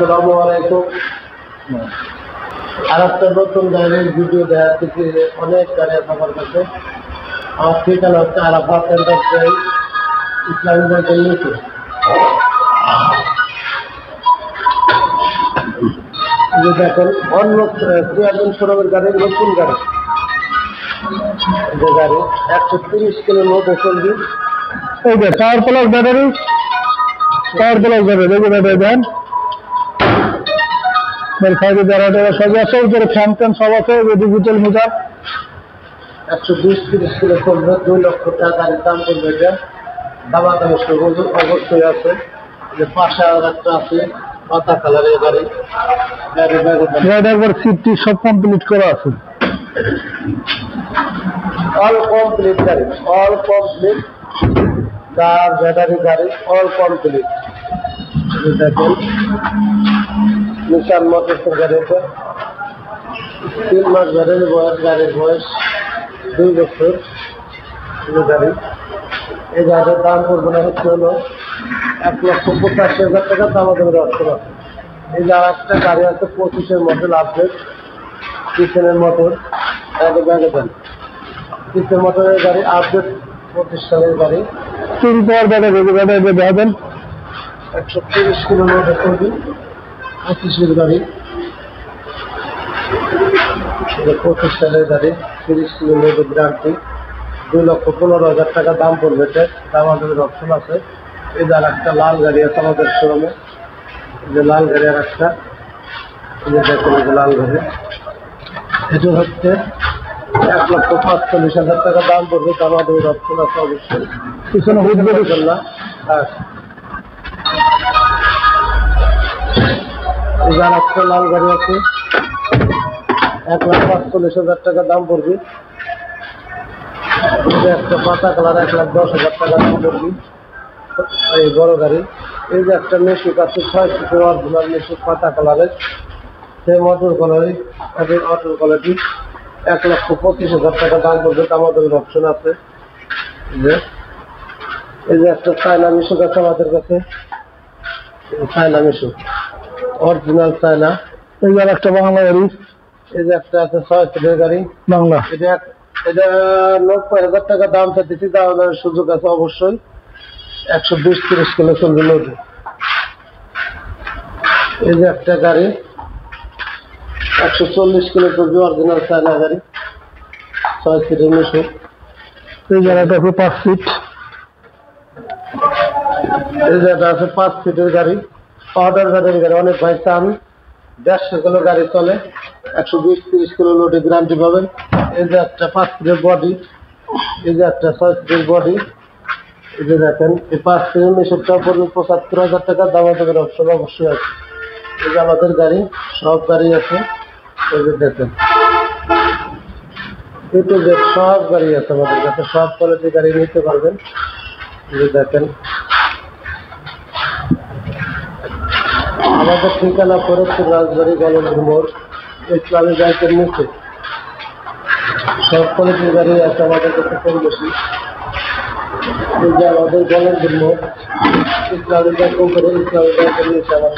আসসালামু আলাইকুম। আর একটা নতুন গাড়ির ভিডিও দেখাচ্ছি। অনেক গাড়ি আছে আমার কাছে। আমার ঠিকানা হচ্ছে আরাফাত এন্টারপ্রাইজ, ইসলামী ব্যাংকের নিচে। দেখেন অন্য চেয়ারম্যান শোরুমের গাড়ি, নতুন গাড়ি। যে গাড়ি 130 কিলো মধ্যে চলবে। এই যে পাওয়ার প্লাস ব্যাটারি, দেন সাইডে ব্যাটারি সব আছে, উপরে ফ্যান ট্যান সব আছে, ডিজিটাল মিটার। 120-30 কিলো চলবে, 2 লক্ষ টাকা গাড়ির দাম করবে। এটা দামাদামি সুযোগ অবশ্যই আছে। যে পাশে আর একটা আছে পাতা কালারের গাড়ি। একবার সিটটি সব কমপ্লিট করা আছে, অল কমপ্লিট গাড়ি, অল কমপ্লিট। কার ব্যাটারি গাড়ি অল কমপ্লিট। দেখেন নিশান মোটরসের গাড়িতে 3 মাস ব্যাটারি বয়স, গাড়ির বয়স 2 বছর গাড়ি। এই গাড়ির দাম করবো না হচ্ছে হলো 1,85,000 টাকা দাম আমাদের অর্থ। এই যে আর একটা গাড়ি আছে 25-এর মডেল আপডেট, কিচেনের মোটর। ব্যাগে দেন কিচেন মোটরের গাড়ি আপডেট, 25 সালের গাড়ি। 3 পাওয়ার ব্যাটারি দেখাবেন। 130 কিলো মধ্যে চলবে, 25-এর গাড়ি। 25 সালের গাড়ি, 30 কিলো মধ্যে গ্যারান্টি। 2,15,000 টাকা দাম পড়বে। দাম আমাদের অপশন আছে। এই যে আর একটা লাল গাড়ি আছে আমাদের শোরুমে। যে লাল গাড়ি আর একটা, দেখুন এই যে লাল গাড়ি। এটা হচ্ছে 1,45,000 টাকা দাম পড়বে। দাম আমাদের অপশন আছে অবশ্যই। পিছনে না হ্যাঁ, এই যে আর একটা লাল গাড়ি আছে, 1,45,000 টাকা দাম পড়বে। একটা পাতা কালার 1,10,000 টাকা দাম পড়বে। এই বড় গাড়ি। এই যে একটা মেশিক আছে 6 সিটের অরিজিনাল মেশিক, পাতা কালারের, সেই মোটর কালারই, অটোর কোয়ালিটি। 1,25,000 টাকা দাম পড়বে। আমাদের অপশন আছে। এই যে একটা চায়না মিশুক আছে আমাদের কাছে, চায়না মিশুক অরিজিনাল চায়না। এই যে একটা বাংলা গাড়ি, এই যে একটা আছে 6 সিটের গাড়ি বাংলা। এটা 90,000 টাকা দাম চাইতেছি। দামের সুযোগ আছে অবশ্যই। 120-30 কিলো চলবে লোডে। এই যে একটা গাড়ি 140 কিলো চলবে, অরিজিনাল চায়না গাড়ি, 6 সিটের মিশুক। এই জায়গাটা আছে 5 সিট। এই জায়গাটা আছে 5 সিটের গাড়ি, পাউডার গাড়ির গাড়ি। অনেক ভাই চান 150 কিলো গাড়ি চলে, 120-30 কিলো লোডে গ্যারান্টি পাবেন। এই যে একটা 5 সিটের বডি, এই যে একটা 6 সিটের বডি। এই যে দেখেন এই 5 সিটের মিশুকটা পড়বে 75,000 টাকা। দাম আমাদের অপশন অবশ্যই আছে। এই যে আমাদের গাড়ি, সব গাড়ি আছে। এই যে দেখেন একটু যে সব গাড়ি আছে আমাদের কাছে, সব কোয়ালিটির গাড়ি নিতে পারবেন। এই যে দেখেন আমাদের ঠিকানা ফরিদপুর রাজবাড়ী গলন্দ্র মোড়, ইসলামী ব্যাংকের নিচে। সব কোয়ালিটির গাড়ি আছে আমাদের কাছে কম বেশি। এই যে আমাদের গলন্দ্র মোড়, ইসলামী ব্যাংক করে, ইসলামী ব্যাংকের নিচে আমার